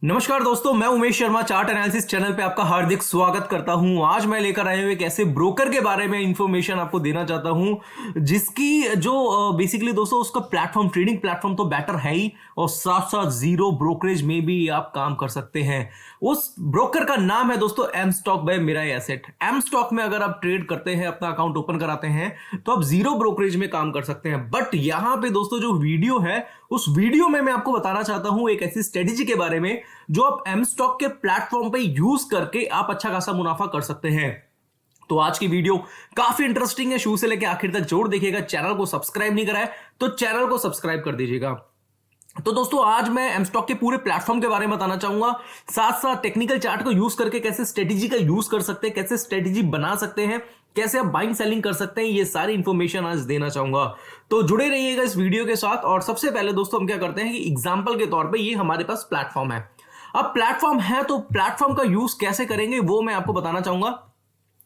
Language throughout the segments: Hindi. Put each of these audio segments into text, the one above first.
नमस्कार दोस्तों, मैं Umesh Sharma chart analysis channel पे आपका हार्दिक स्वागत करता हूं। आज मैं लेकर आया हूं एक ऐसे ब्रोकर के बारे में इंफॉर्मेशन आपको देना चाहता हूं जिसकी जो बेसिकली दोस्तों उसका प्लेटफॉर्म, ट्रेडिंग प्लेटफॉर्म तो बेटर है ही, और साथ साथ जीरो ब्रोकरेज में भी आप काम कर सकते हैं। उस ब्रोकर का नाम है दोस्तों M stock by Mirae Asset. M stock में अगर आप ट्रेड करते हैं, अपना अकाउंट ओपन कराते हैं, तो आप जीरो ब्रोकरेज में काम कर सकते हैं। बट यहां पे दोस्तों जो वीडियो है, उस वीडियो में मैं आपको बताना चाहता हूं एक ऐसी स्ट्रेटेजी के बारे में जो आप एम स्टॉक के प्लेटफॉर्म पे यूज करके आप अच्छा खासा मुनाफा कर सकते हैं। तो आज की वीडियो काफी इंटरेस्टिंग है, शुरू से लेकर आखिर तक जरूर देखिएगा। चैनल को सब्सक्राइब नहीं करा है तो चैनल को सब्सक्राइब कर दीजिएगा। तो दोस्तों आज मैं एम स्टॉक के पूरे प्लेटफॉर्म के बारे में बताना चाहूंगा, साथ साथ टेक्निकल चार्ट को यूज करके कैसे स्ट्रेटेजी का यूज कर सकते हैं, कैसे स्ट्रेटेजी बना सकते हैं, कैसे आप बाइंग सेलिंग कर सकते हैं, ये सारी इंफॉर्मेशन आज देना चाहूंगा। तो जुड़े रहिएगा इस वीडियो के साथ। और सबसे पहले दोस्तों हम क्या करते हैं कि एग्जांपल के तौर पे ये हमारे पास प्लेटफॉर्म है। अब प्लेटफॉर्म है तो प्लेटफॉर्म का यूज कैसे करेंगे वो मैं आपको बताना चाहूंगा।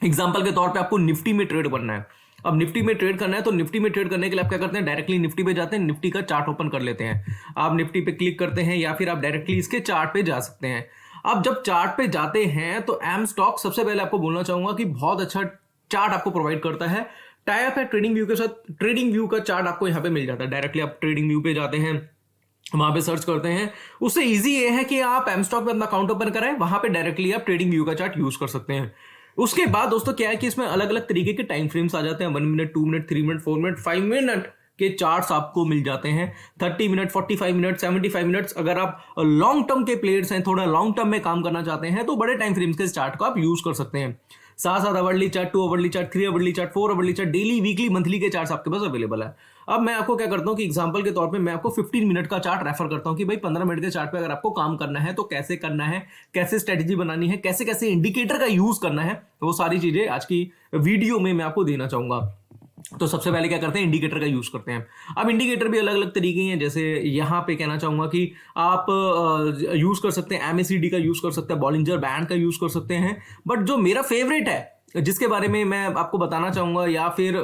एग्जांपल के तौर पे आपको निफ्टी में ट्रेड करना है। अब निफ्टी में ट्रेड करना है तो निफ्टी में ट्रेड करने के लिए आप क्या करते हैं, डायरेक्टली निफ्टी पे जाते हैं, निफ्टी का चार्ट ओपन कर लेते हैं। आप निफ्टी पे क्लिक करते हैं या फिर आप डायरेक्टली इसके चार्ट पे जा सकते हैं। अब जब चार्ट पे जाते हैं तो एम स्टॉक सबसे पहले आपको बोलना चाहूंगा कि बहुत अच्छा चार्ट आपको प्रोवाइड करता है। टाई अप है ट्रेडिंग व्यू के साथ। ट्रेडिंग व्यू का चार्ट आपको यहाँ पे मिल जाता है। डायरेक्टली आप ट्रेडिंग व्यू पे जाते हैं, वहां पे सर्च करते हैं। उससे इजी ये है कि आप एम स्टॉक पे अपना अकाउंट ओपन कराएं, वहां पे डायरेक्टली आप ट्रेडिंग व्यू का चार्ट यूज कर सकते हैं। उसके बाद दोस्तों क्या है कि इसमें अलग अलग तरीके के टाइम फ्रेम्स आ जाते हैं। 1 minute, 2 minute, 3 minute, 4 minute, 5 minute के चार्ट्स आपको मिल जाते हैं। 30 मिनट, 45 मिनट, 75 मिनट्स। अगर आप लॉन्ग टर्म के प्लेयर्स हैं, थोड़ा लॉन्ग टर्म में काम करना चाहते हैं, तो बड़े टाइम फ्रेम्स के चार्ट को आप यूज कर सकते हैं। साथ साथ hourly chart, 2 hourly chart, 3 hourly chart, 4 hourly chart, daily, weekly, monthly के चार्ट्स आपके पास अवेलेबल है। अब मैं आपको क्या करता हूं कि एग्जांपल के तौर पे मैं आपको 15 मिनट का चार्ट रेफर करता हूं कि भाई 15 मिनट के चार्ट पे अगर आपको काम करना है तो कैसे करना है, कैसे स्ट्रेटेजी बनानी है, कैसे कैसे इंडिकेटर का यूज करना है, तो वो सारी चीजें आज की वीडियो में मैं आपको देना चाहूंगा। तो सबसे पहले क्या करते हैं, इंडिकेटर का यूज करते हैं। अब इंडिकेटर भी अलग अलग तरीके हैं। जैसे यहां पे कहना चाहूंगा कि आप यूज कर सकते हैं एमएसीडी का यूज कर सकते हैं, बॉलिंजर बैंड का यूज कर सकते हैं। बट जो मेरा फेवरेट है, जिसके बारे में मैं आपको बताना चाहूंगा, या फिर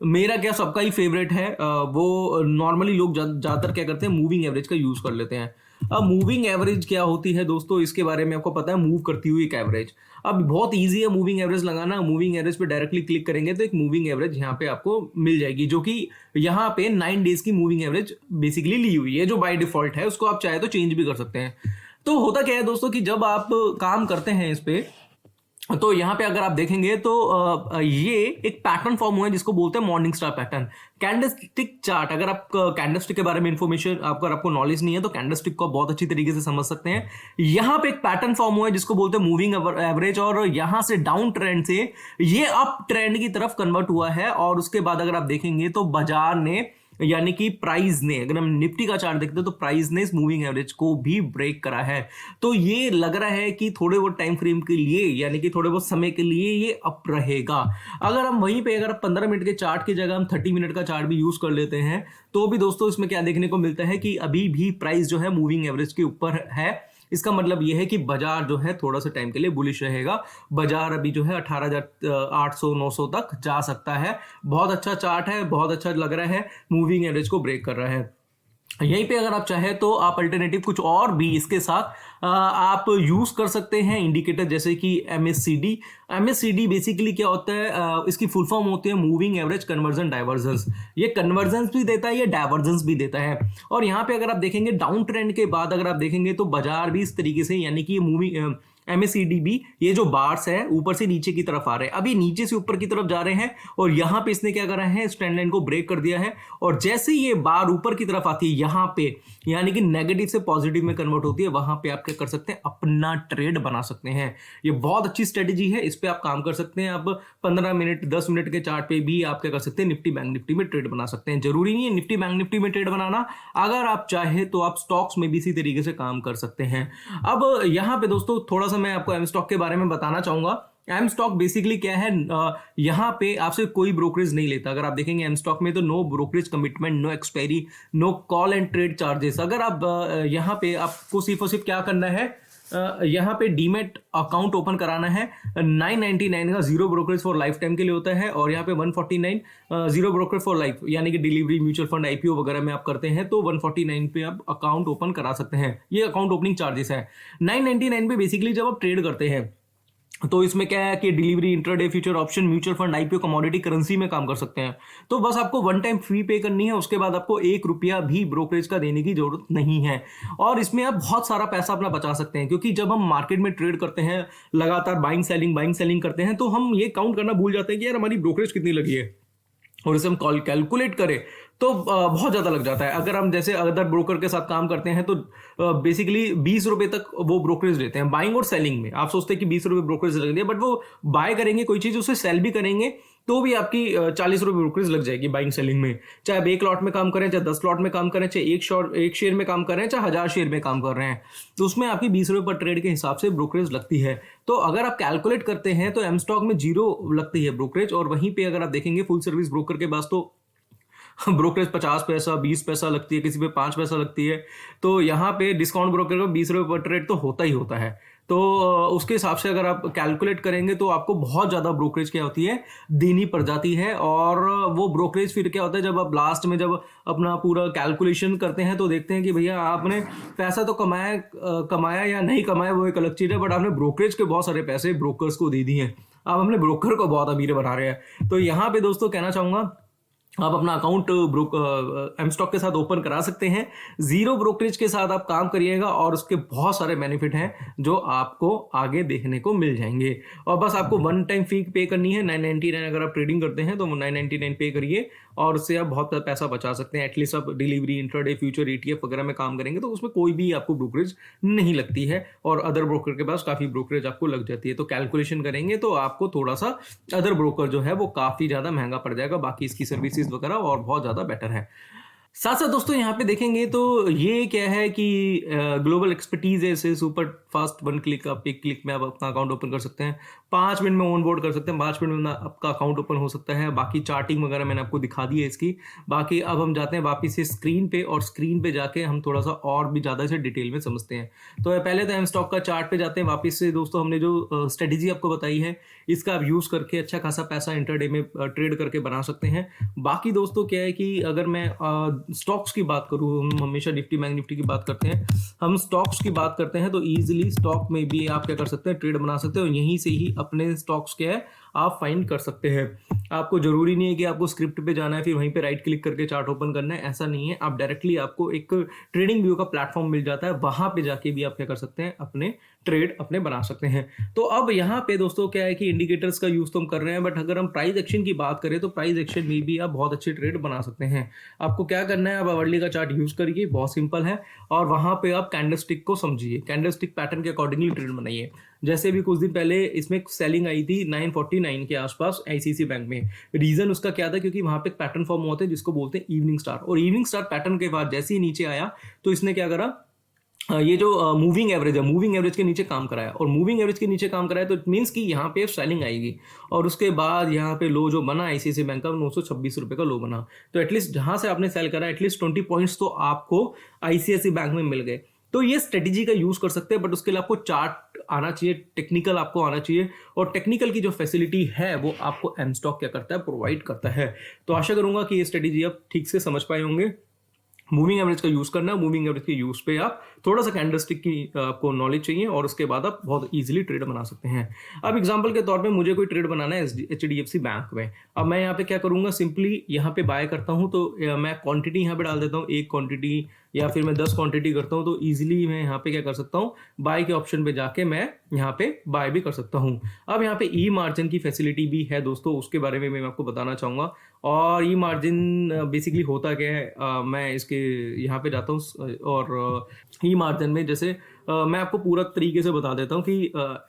मेरा क्या सबका ही फेवरेट है, वो नॉर्मली लोग ज्यादातर क्या करते हैं, मूविंग एवरेज का यूज कर लेते हैं। अब मूविंग एवरेज क्या होती है दोस्तों, इसके बारे में आपको पता है, मूव करती हुई एक एवरेज। अब बहुत इजी है मूविंग एवरेज लगाना। मूविंग एवरेज पे डायरेक्टली क्लिक करेंगे तो एक मूविंग एवरेज यहाँ पे आपको मिल जाएगी, जो कि यहाँ पे 9 डेज की मूविंग एवरेज बेसिकली ली हुई है, जो बाय डिफॉल्ट है। उसको आप चाहे तो चेंज भी कर सकते हैं। तो होता क्या है दोस्तों कि जब आप काम करते हैं इस पे, तो यहाँ पे अगर आप देखेंगे तो ये एक पैटर्न फॉर्म हुआ है जिसको बोलते हैं morning star pattern. Candlestick chart, अगर आप कैंडलस्टिक के बारे में इंफॉर्मेशन, अगर आपको नॉलेज नहीं है तो कैंडलस्टिक को बहुत अच्छी तरीके से समझ सकते हैं। यहाँ पे एक पैटर्न फॉर्म हुआ है जिसको बोलते हैं मूविंग एवरेज, और यहाँ से डाउन ट्रेंड से ये अप ट्रेंड की तरफ कन्वर्ट हुआ है। और उसके बाद अगर आप देखेंगे तो बाजार ने, यानी कि प्राइस ने, अगर हम निफ्टी का चार्ट देखते हैं तो प्राइस ने इस मूविंग एवरेज को भी ब्रेक करा है। तो ये लग रहा है कि थोड़े बहुत टाइम फ्रेम के लिए, यानी कि थोड़े बहुत समय के लिए ये अप रहेगा। अगर हम वहीं पे, अगर 15 मिनट के चार्ट की जगह हम 30 मिनट का चार्ट भी यूज कर लेते हैं, तो भी दोस्तों इसमें क्या देखने को मिलता है कि अभी भी प्राइस जो है मूविंग एवरेज के ऊपर है। इसका मतलब यह है कि बाजार जो है थोड़ा सा टाइम के लिए बुलिश रहेगा। बाजार अभी जो है 18,800 900 तक जा सकता है। बहुत अच्छा चार्ट है, बहुत अच्छा लग रहा है, मूविंग एवरेज को ब्रेक कर रहा है। यहीं पे अगर आप चाहे तो आप अल्टरनेटिव कुछ और भी इसके साथ आप यूज कर सकते हैं इंडिकेटर, जैसे कि एमएससीडी। एमएससीडी बेसिकली क्या होता है, इसकी फुल फॉर्म होती है मूविंग एवरेज कन्वर्जन डाइवर्जेंस। ये कन्वर्जेंस भी देता है, ये डाइवर्जेंस भी देता है। और यहाँ पे अगर आप देखेंगे डाउन ट्रेंड के बाद अगर आप देखेंगे तो बाजार भी इस तरीके से, यानी कि मूविंग एमएससीडी भी, ये जो बार्स है ऊपर से नीचे की तरफ आ रहे हैं, अभी नीचे से ऊपर की तरफ जा रहे हैं। और यहाँ पे इसने क्या करा है, ट्रेंड लाइन को ब्रेक कर दिया है। और जैसे ये बार ऊपर की तरफ आती है यहाँ पे, यानी कि नेगेटिव से पॉजिटिव में कन्वर्ट होती है, वहां पे आप क्या कर सकते हैं, अपना ट्रेड बना सकते हैं। ये बहुत अच्छी स्ट्रेटेजी है, इस पे आप काम कर सकते हैं। आप 15 मिनट, 10 मिनट के चार्ट पे भी आप क्या कर सकते हैं, निफ्टी बैंक निफ्टी में ट्रेड बना सकते हैं। जरूरी नहीं है निफ्टी बैंक निफ्टी में ट्रेड बनाना, अगर आप चाहे तो आप स्टॉक्स में भी इसी तरीके से काम कर सकते हैं। अब यहाँ पे दोस्तों थोड़ा सा मैं आपको एम स्टॉक के बारे में बताना चाहूंगा। एम स्टॉक बेसिकली क्या है, यहां पे आपसे कोई ब्रोकरेज नहीं लेता। अगर आप देखेंगे एम स्टॉक में तो no brokerage commitment, no expiry, no call and trade charges. अगर आप यहां पे आपको सिर्फ और सिर्फ क्या करना है, यहाँ पे डीमेट अकाउंट ओपन कराना है 999 का, zero brokerage for life time के लिए होता है। और यहाँ पे 149 जीरो ब्रोकरेज फॉर लाइफ, यानी कि डिलीवरी, म्यूचुअल फंड, आईपीओ वगैरह में आप करते हैं तो 149 पे आप अकाउंट ओपन करा सकते हैं। ये अकाउंट ओपनिंग चार्जेस है। 999 पे बेसिकली जब आप ट्रेड करते हैं तो इसमें क्या है कि delivery, intraday, future option, mutual fund, IPO, commodity, currency में काम कर सकते हैं। तो बस आपको वन टाइम फी पे करनी है, उसके बाद आपको 1 रुपया भी ब्रोकरेज का देने की जरूरत नहीं है। और इसमें आप बहुत सारा पैसा अपना बचा सकते हैं, क्योंकि जब हम मार्केट में ट्रेड करते हैं, लगातार बाइंग सेलिंग करते हैं, तो हम ये काउंट करना भूल जाते हैं कि यार हमारी ब्रोकरेज कितनी लगी है, और इसे हम कैलकुलेट करें तो बहुत ज़्यादा लग जाता है। अगर हम जैसे अदर ब्रोकर के साथ काम करते हैं तो बेसिकली 20 रुपये तक वो ब्रोकरेज लेते हैं बाइंग और सेलिंग में। आप सोचते हैं कि 20 रुपये ब्रोकरेज लगेंगे, बट वो बाय करेंगे कोई चीज़, उसे सेल भी करेंगे तो भी आपकी 40 रुपये ब्रोकरेज लग जाएगी बाइंग सेलिंग में। चाहे आप 1 लॉट में काम करें, चाहे 10 लॉट में काम करें, चाहे एक शेयर में काम कर रहे हैं, चाहे 1000 शेयर में काम कर रहे हैं, तो उसमें आपकी 20 रुपये पर ट्रेड के हिसाब से ब्रोकरेज लगती है। तो अगर आप कैलकुलेट करते हैं तो एम स्टॉक में 0 लगती है ब्रोकरेज, और वहीं पर अगर आप देखेंगे फुल सर्विस ब्रोकर के पास तो ब्रोकरेज 50 पैसा, 20 पैसा लगती है, किसी पे 5 पैसा लगती है। तो यहाँ पे डिस्काउंट ब्रोकर का 20 रुपये पर ट्रेड तो होता ही होता है। तो उसके हिसाब से अगर आप कैलकुलेट करेंगे तो आपको बहुत ज़्यादा ब्रोकरेज क्या होती है, देनी पड़ जाती है। और वो ब्रोकरेज फिर क्या होता है, जब आप लास्ट में जब अपना पूरा कैलकुलेशन करते हैं तो देखते हैं कि भैया आपने पैसा तो कमाया या नहीं कमाया वो एक अलग चीज़ है, बट आपने ब्रोकरेज के बहुत सारे पैसे ब्रोकर्स को दे दिए हैं। आप अपने ब्रोकर को बहुत अमीर बना रहे हैं। तो यहाँ पे दोस्तों कहना चाहूँगा, आप अपना अकाउंट एम स्टॉक के साथ ओपन करा सकते हैं। जीरो ब्रोकरेज के साथ आप काम करिएगा और उसके बहुत सारे बेनिफिट हैं जो आपको आगे देखने को मिल जाएंगे। और बस आपको वन टाइम फी पे करनी है 999। अगर आप ट्रेडिंग करते हैं तो 999 पे करिए और उससे आप बहुत पैसा बचा सकते हैं। एटलीस्ट आप डिलीवरी, इंट्राडे, फ्यूचर, ETF वगैरह में काम करेंगे तो उसमें कोई भी आपको ब्रोकरेज नहीं लगती है, और अदर ब्रोकर के पास काफ़ी ब्रोकरेज आपको लग जाती है। तो कैलकुलेशन करेंगे तो आपको थोड़ा सा अदर ब्रोकर जो है वो काफ़ी ज़्यादा महंगा पड़ जाएगा, बाकी इसकी सर्विसेज वगैरह और बहुत ज़्यादा बेटर है। साथ साथ दोस्तों यहाँ पे देखेंगे तो ये क्या है कि ग्लोबल एक्सपर्टीज है, इसे सुपर फास्ट वन क्लिक, आप एक क्लिक में आप अपना अकाउंट ओपन कर सकते हैं। 5 मिनट में ऑन बोर्ड कर सकते हैं, 5 मिनट में आपका अकाउंट ओपन हो सकता है। बाकी चार्टिंग वगैरह मैंने आपको दिखा दी है इसकी। बाकी अब हम जाते हैं वापिस से स्क्रीन पे, और स्क्रीन पे जाके हम थोड़ा सा और भी ज़्यादा इसे डिटेल में समझते हैं। तो पहले तो हम स्टॉक का चार्ट पे जाते हैं वापिस से। दोस्तों हमने जो स्ट्रेटेजी आपको बताई है इसका आप यूज़ करके अच्छा खासा पैसा इंटरडे में ट्रेड करके बना सकते हैं। बाकी दोस्तों क्या है कि अगर मैं स्टॉक्स की बात करूं, हम हमेशा निफ्टी बैंक निफ्टी की बात करते हैं, हम स्टॉक्स की बात करते हैं तो इजीली स्टॉक में भी आप क्या कर सकते हैं, ट्रेड बना सकते हो। यहीं से ही अपने स्टॉक्स क्या है आप फाइंड कर सकते हैं। आपको जरूरी नहीं है कि आपको स्क्रिप्ट पे जाना है फिर वहीं पे राइट क्लिक करके चार्ट ओपन करना है, ऐसा नहीं है। आप डायरेक्टली आपको एक ट्रेडिंग व्यू का प्लेटफॉर्म मिल जाता है, वहां पे जाके भी आप क्या कर सकते हैं, अपने ट्रेड अपने बना सकते हैं। तो अब यहाँ पे दोस्तों क्या है कि इंडिकेटर्स का यूज तो हम कर रहे हैं, बट अगर हम प्राइस एक्शन की बात करें तो प्राइस एक्शन में भी आप बहुत अच्छे ट्रेड बना सकते हैं। आपको क्या करना है, आप आवरली का चार्ट यूज करिए, बहुत सिंपल है, और वहां पे आप कैंडलस्टिक को समझिए, कैंडलस्टिक पैटर्न के अकॉर्डिंगली ट्रेड बनाइए। जैसे भी कुछ दिन पहले इसमें सेलिंग आई थी 949 के आसपास आईसीआईसी बैंक में। रीजन उसका क्या था, क्योंकि वहां पे पैटर्न फॉर्म होते हैं जिसको बोलते हैं इवनिंग स्टार, और इवनिंग स्टार पैटर्न के बाद जैसे ही नीचे आया तो इसने क्या करा, ये जो मूविंग एवरेज है, मूविंग एवरेज के नीचे काम कराया, और मूविंग एवरेज के नीचे काम कराया तो इट मीन्स कि यहाँ पे सेलिंग आएगी। और उसके बाद यहाँ पे लो जो बना आईसीआईसी बैंक का 926 रुपये का लो बना, तो एटलीस्ट जहाँ से आपने सेल करा एटलीस्ट 20 पॉइंट्स तो आपको आईसीआईसी बैंक में मिल गए। तो ये स्ट्रेटेजी का यूज कर सकते हैं, बट उसके लिए आपको चार्ट आना चाहिए, टेक्निकल आपको आना चाहिए, और टेक्निकल की जो फैसिलिटी है वो आपको एम स्टॉक क्या करता है, प्रोवाइड करता है। तो आशा करूंगा कि ये स्ट्रेटेजी आप ठीक से समझ पाए होंगे। मूविंग एवरेज का यूज करना है, मूविंग एवरेज के यूज पे आप थोड़ा सा कैंडलस्टिक की आपको नॉलेज चाहिए, और उसके बाद आप बहुत इजीली ट्रेड बना सकते हैं। अब एग्जांपल के तौर पे मुझे कोई ट्रेड बनाना है HDFC बैंक में। अब मैं यहाँ पे क्या करूंगा, सिंपली यहाँ पे बाय करता हूँ तो मैं क्वांटिटी यहाँ पे डाल देता हूँ, 1 क्वांटिटी या फिर मैं 10 क्वांटिटी करता हूँ, तो ईजिली मैं यहाँ पे क्या कर सकता हूँ, बाय के ऑप्शन पे जाके मैं यहाँ पे बाय भी कर सकता हूँ। अब यहाँ पे ई मार्जिन की फैसिलिटी भी है दोस्तों, उसके बारे में मैं आपको बताना चाहूँगा। और ई मार्जिन बेसिकली होता क्या है, मैं इसके यहाँ पे जाता हूँ, और ई मार्जिन में जैसे मैं आपको पूरा तरीके से बता देता हूँ कि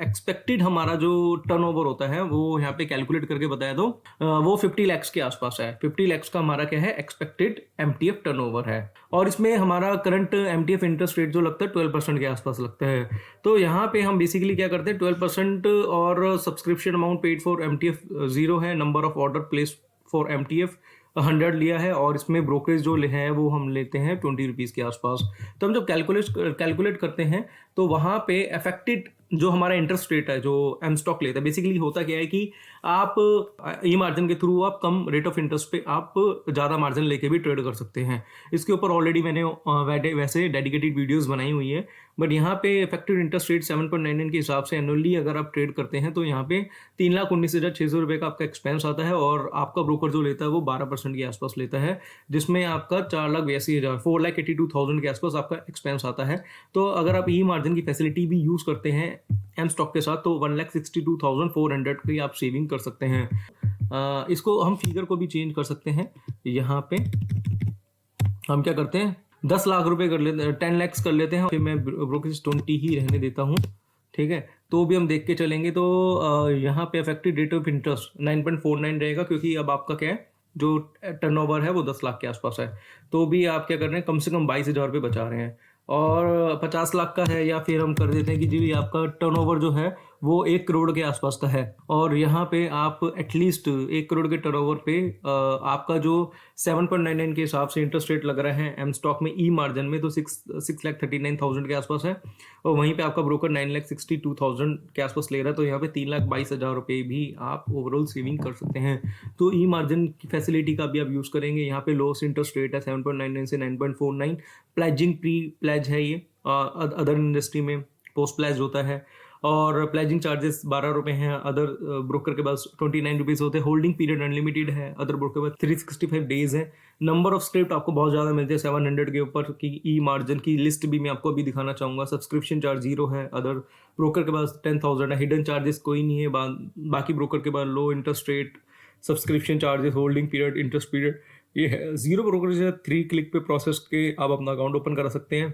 एक्सपेक्टेड हमारा जो टर्नओवर होता है वो यहाँ पे कैलकुलेट करके बताया दो, वो 50 लाख के आसपास है। 50 लाख का हमारा क्या है, एक्सपेक्टेड MTF टर्नओवर है, और इसमें हमारा करंट MTF इंटरेस्ट रेट जो लगता है 12% के आसपास लगता है। तो यहाँ पे हम बेसिकली क्या करते हैं, 12% और subscription amount paid for MTF 0 है, number of order place for MTF 100 लिया है और इसमें ब्रोकरेज जो है वो हम लेते हैं 20 रुपीज़ के आसपास। तो हम जब कैलकुलेट करते हैं तो वहाँ पे अफेक्टेड जो हमारा इंटरेस्ट रेट है जो एम स्टॉक लेता है, बेसिकली होता क्या है कि आप ई मार्जिन के थ्रू आप कम रेट ऑफ इंटरेस्ट पे आप ज़्यादा मार्जिन लेके भी ट्रेड कर सकते हैं। इसके ऊपर ऑलरेडी मैंने वैसे डेडिकेटेड वीडियोस बनाई हुई है, बट यहाँ पे इफेक्टिव इंटरेस्ट रेट 7.99 के हिसाब से एनुअली अगर आप ट्रेड करते हैं तो यहाँ पे 3,19,600 रुपये का आपका एक्सपेंस आता है और आपका ब्रोकर जो लेता है वो 12% के आसपास लेता है, जिसमें आपका 4,82,000 4,82,000 के आसपास आपका एक्सपेंस आता है। तो अगर आप ई मार्जिन की फैसिलिटी भी यूज़ करते हैं एम स्टॉक के साथ तो 1,62,400 की आप सेविंग कर सकते हैं। इसको हम फिगर को भी चेंज कर सकते हैं। यहाँ पे हम क्या करते हैं 10 लाख रुपए कर लेते हैं, 10 लैक्स कर लेते हैं, फिर मैं ब्रोकरेज 20 ही रहने देता हूँ, ठीक है। तो भी हम देख के चलेंगे तो यहाँ पे इफेक्टिव रेट ऑफ इंटरेस्ट 9.49 रहेगा, क्योंकि अब आपका क्या है जो टर्नओवर है वो 10 लाख के आसपास है। तो भी आप क्या कर रहे हैं कम से कम 22,000 रुपये बचा रहे हैं। और 50 लाख का है या फिर हम कर देते हैं कि जी आपका टर्नओवर जो है वो 1 करोड़ के आसपास का है और यहाँ पे आप एटलीस्ट 1 करोड़ के टर्नओवर पे आपका जो 7.99 के हिसाब से इंटरेस्ट रेट लग रहा है एम स्टॉक में ई मार्जिन में तो 6,39,000 के आसपास है और वहीं पे आपका ब्रोकर 9,62,000 के आसपास ले रहा है। तो यहाँ पे 3,22,000 रुपये भी आप ओवरऑल सेविंग कर सकते हैं। तो ई मार्जिन की फैसिलिटी का भी आप यूज़ करेंगे। यहाँ पे लोएस्ट इंटरेस्ट रेट है 7.99 से 9.49। प्लेजिंग प्री प्लेज है ये अदर इंडस्ट्री में पोस्ट प्लेज होता है और प्लेजिंग चार्जेस 12 रुपये हैं। अदर ब्रोकर के पास 29 रुपीज़ होते हैं। होल्डिंग पीरियड अनलिमिटेड है। अदर ब्रोकर के पास 365 डेज है। नंबर ऑफ स्क्रिप्ट आपको बहुत ज़्यादा मिलते हैं 700 के ऊपर की। ई मार्जिन की लिस्ट भी मैं आपको अभी दिखाना चाहूँगा। सब्सक्रिप्शन चार्ज 0 है। अदर ब्रोकर के पास 10,000 है। हिडन चार्जेस कोई नहीं है। बाकी ब्रोकर के पास low interest rate, subscription charges, holding period, interest period ये है। जीरो ब्रोकर से 3 क्लिक पे प्रोसेस के आप अपना अकाउंट ओपन करा सकते हैं,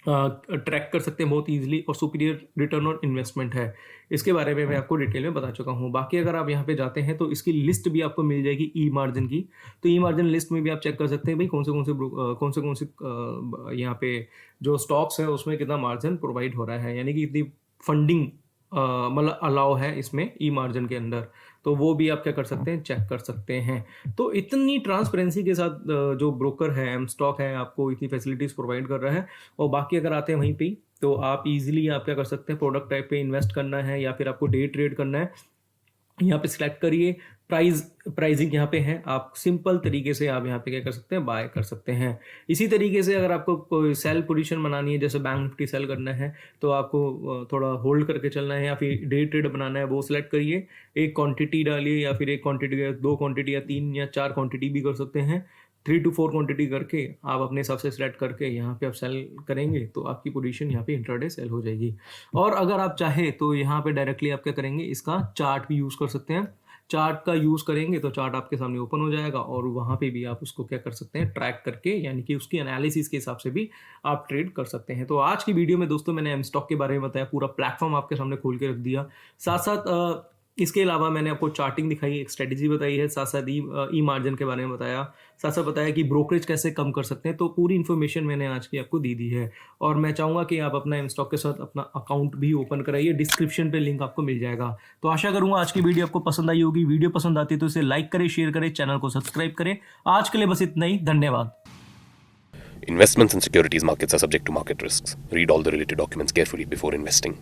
ट्रैक कर सकते हैं बहुत इजीली और सुपीरियर रिटर्न ऑन इन्वेस्टमेंट है। इसके बारे में मैं आपको डिटेल में बता चुका हूँ। बाकी अगर आप यहाँ पे जाते हैं तो इसकी लिस्ट भी आपको मिल जाएगी ई मार्जिन की। तो ई मार्जिन लिस्ट में भी आप चेक कर सकते हैं भाई कौन से यहाँ पे जो स्टॉक्स है उसमें कितना मार्जिन प्रोवाइड हो रहा है, यानी कि कितनी फंडिंग मतलब अलाउ है इसमें ई मार्जिन के अंदर। तो वो भी आप क्या कर सकते हैं चेक कर सकते हैं। तो इतनी ट्रांसपेरेंसी के साथ जो ब्रोकर है एम स्टॉक है आपको इतनी फैसिलिटीज़ प्रोवाइड कर रहा है। और बाकी अगर आते हैं वहीं पे तो आप इजीली आप क्या कर सकते हैं प्रोडक्ट टाइप पे इन्वेस्ट करना है या फिर आपको डे ट्रेड करना है, यहाँ पे सिलेक्ट करिए। प्राइजिंग यहाँ पे है। आप सिंपल तरीके से आप यहाँ पे क्या कर सकते हैं बाय कर सकते हैं। इसी तरीके से अगर आपको कोई सेल पोजीशन बनानी है जैसे बैंक निफ्टी सेल करना है तो आपको थोड़ा होल्ड करके चलना है या फिर डे ट्रेड बनाना है वो सिलेक्ट करिए। एक क्वांटिटी डालिए या फिर एक क्वांटिटी या 2 क्वांटिटी या 3 या 4 क्वांटिटी भी कर सकते हैं। 3 to 4 क्वांटिटी करके आप अपने हिसाब से सिलेक्ट करके यहाँ पे आप सेल करेंगे तो आपकी पोजीशन यहाँ पे इंट्राडे सेल हो जाएगी। और अगर आप चाहे तो यहाँ पे डायरेक्टली आप क्या करेंगे इसका चार्ट भी यूज़ कर सकते हैं। चार्ट का यूज़ करेंगे तो चार्ट आपके सामने ओपन हो जाएगा और वहाँ पे भी आप उसको क्या कर सकते हैं ट्रैक करके, यानी कि उसकी एनालिसिस के हिसाब से भी आप ट्रेड कर सकते हैं। तो आज की वीडियो में दोस्तों मैंने एम स्टॉक के बारे में बताया, पूरा प्लेटफॉर्म आपके सामने खोल के रख दिया। साथ साथ इसके अलावा मैंने आपको चार्टिंग दिखाई, एक स्ट्रेटेजी बताई है, साथ साथ ई मार्जिन के बारे में बताया, साथ साथ बताया कि ब्रोकरेज कैसे कम कर सकते हैं। तो पूरी इन्फॉर्मेशन मैंने आज की आपको दी है और मैं चाहूँगा कि आप अपना एम स्टॉक के साथ अपना अकाउंट भी ओपन कराइए। डिस्क्रिप्शन पे लिंक आपको मिल जाएगा। तो आशा करूँगा आज की वीडियो आपको पसंद आई होगी। वीडियो पसंद आती है तो इसे लाइक करें, शेयर करें, चैनल को सब्सक्राइब करें। आज के लिए बस इतना ही। धन्यवाद। Investments in securities markets are subject to market risks. Read all the related documents carefully before investing.